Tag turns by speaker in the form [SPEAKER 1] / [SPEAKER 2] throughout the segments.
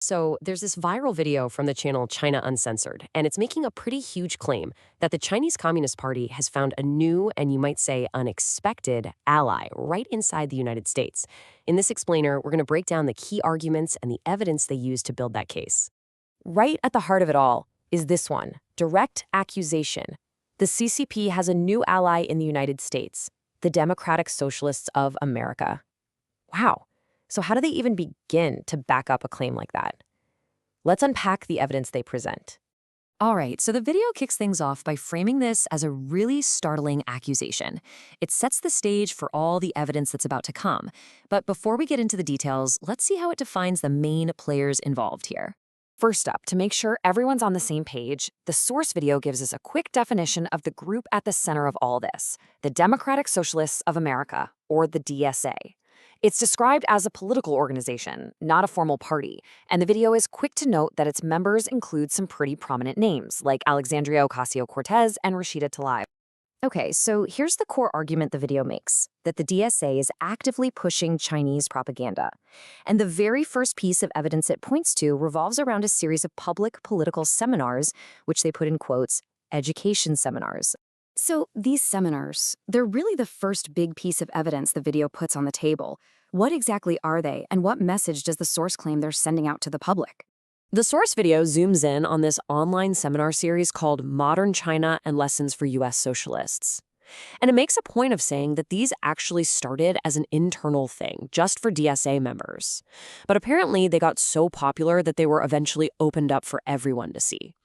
[SPEAKER 1] So, there's this viral video from the channel China Uncensored, and it's making a pretty huge claim that the Chinese Communist Party has found a new and you might say unexpected ally right inside the United States. In this explainer, we're going to break down the key arguments and the evidence they use to build that case. Right at the heart of it all is this one: direct accusation. The CCP has a new ally in the United States, the Democratic Socialists of America. Wow. So how do they even begin to back up a claim like that? Let's unpack the evidence they present. All right, so the video kicks things off by framing this as a really startling accusation. It sets the stage for all the evidence that's about to come. But before we get into the details, let's see how it defines the main players involved here. First up, to make sure everyone's on the same page, the source video gives us a quick definition of the group at the center of all this, the Democratic Socialists of America, or the DSA. It's described as a political organization, not a formal party, and the video is quick to note that its members include some pretty prominent names, like Alexandria Ocasio-Cortez and Rashida Tlaib. Okay, so here's the core argument the video makes, that the DSA is actively pushing Chinese propaganda. And the very first piece of evidence it points to revolves around a series of public political seminars, which they put in quotes, education seminars. So these seminars, they're really the first big piece of evidence the video puts on the table. What exactly are they, and what message does the source claim they're sending out to the public? The source video zooms in on this online seminar series called Modern China and Lessons for U.S. Socialists. And it makes a point of saying that these actually started as an internal thing, just for DSA members. But apparently they got so popular that they were eventually opened up for everyone to see.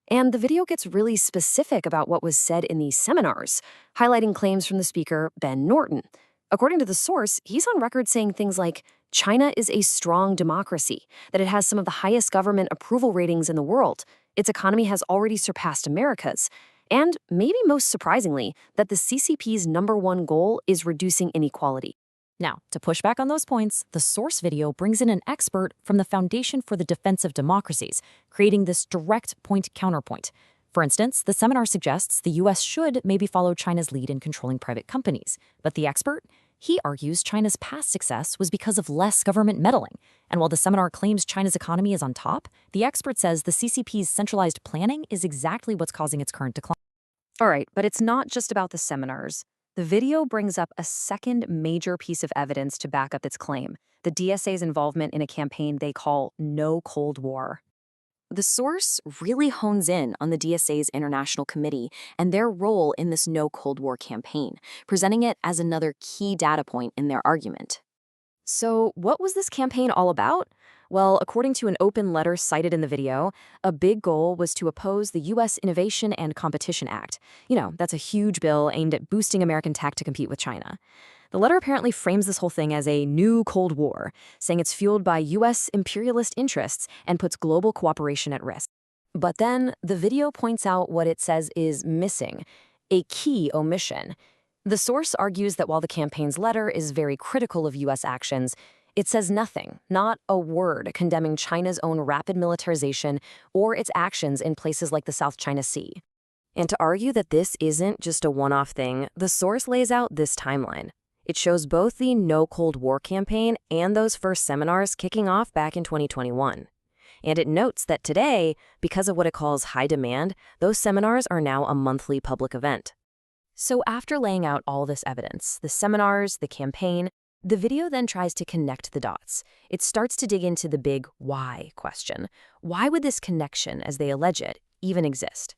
[SPEAKER 1] And the video gets really specific about what was said in these seminars, highlighting claims from the speaker, Ben Norton. According to the source, he's on record saying things like, China is a strong democracy, that it has some of the highest government approval ratings in the world, its economy has already surpassed America's, and, maybe most surprisingly, that the CCP's #1 goal is reducing inequality. Now, to push back on those points, the source video brings in an expert from the Foundation for the Defense of Democracies, creating this direct point-counterpoint. For instance, the seminar suggests the U.S. should maybe follow China's lead in controlling private companies. But the expert? He argues China's past success was because of less government meddling. And while the seminar claims China's economy is on top, the expert says the CCP's centralized planning is exactly what's causing its current decline. All right, but it's not just about the seminars. The video brings up a second major piece of evidence to back up its claim, the DSA's involvement in a campaign they call No Cold War. The source really hones in on the DSA's International Committee and their role in this No Cold War campaign, presenting it as another key data point in their argument. So, what was this campaign all about? Well, according to an open letter cited in the video, a big goal was to oppose the U.S. Innovation and Competition Act. You know, that's a huge bill aimed at boosting American tech to compete with China. The letter apparently frames this whole thing as a new Cold War, saying it's fueled by U.S. imperialist interests and puts global cooperation at risk. But then, the video points out what it says is missing, a key omission. The source argues that while the campaign's letter is very critical of U.S. actions, it says nothing, not a word, condemning China's own rapid militarization or its actions in places like the South China Sea. And to argue that this isn't just a one-off thing, the source lays out this timeline. It shows both the No Cold War campaign and those first seminars kicking off back in 2021. And it notes that today, because of what it calls high demand, those seminars are now a monthly public event. So after laying out all this evidence, the seminars, the campaign, the video then tries to connect the dots. It starts to dig into the big why question. Why would this connection, as they allege it, even exist?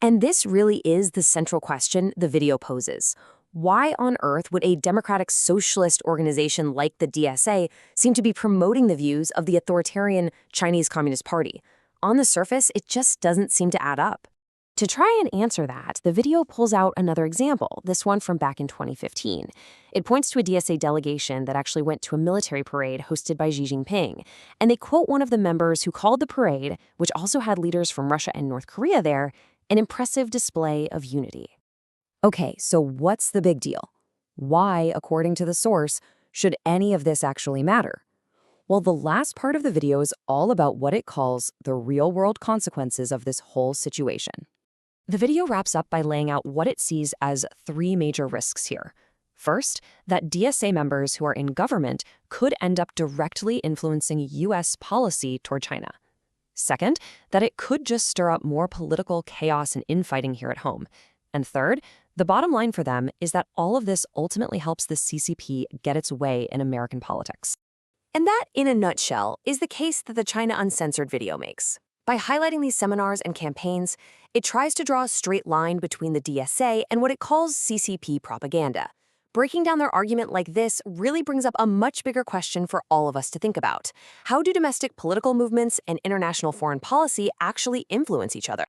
[SPEAKER 1] And this really is the central question the video poses. Why on earth would a democratic socialist organization like the DSA seem to be promoting the views of the authoritarian Chinese Communist Party? On the surface, it just doesn't seem to add up. To try and answer that, the video pulls out another example, this one from back in 2015. It points to a DSA delegation that actually went to a military parade hosted by Xi Jinping, and they quote one of the members who called the parade, which also had leaders from Russia and North Korea there, an impressive display of unity. Okay, so what's the big deal? Why, according to the source, should any of this actually matter? Well, the last part of the video is all about what it calls the real-world consequences of this whole situation. The video wraps up by laying out what it sees as 3 major risks here.
[SPEAKER 2] First, that DSA members who are in government could end up directly influencing U.S. policy toward China. Second, that it could just stir up more political chaos and infighting here at home. And third, the bottom line for them is that all of this ultimately helps the CCP get its way in American politics.
[SPEAKER 1] And that, in a nutshell, is the case that the China Uncensored video makes. By highlighting these seminars and campaigns, it tries to draw a straight line between the DSA and what it calls CCP propaganda. Breaking down their argument like this really brings up a much bigger question for all of us to think about. How do domestic political movements and international foreign policy actually influence each other?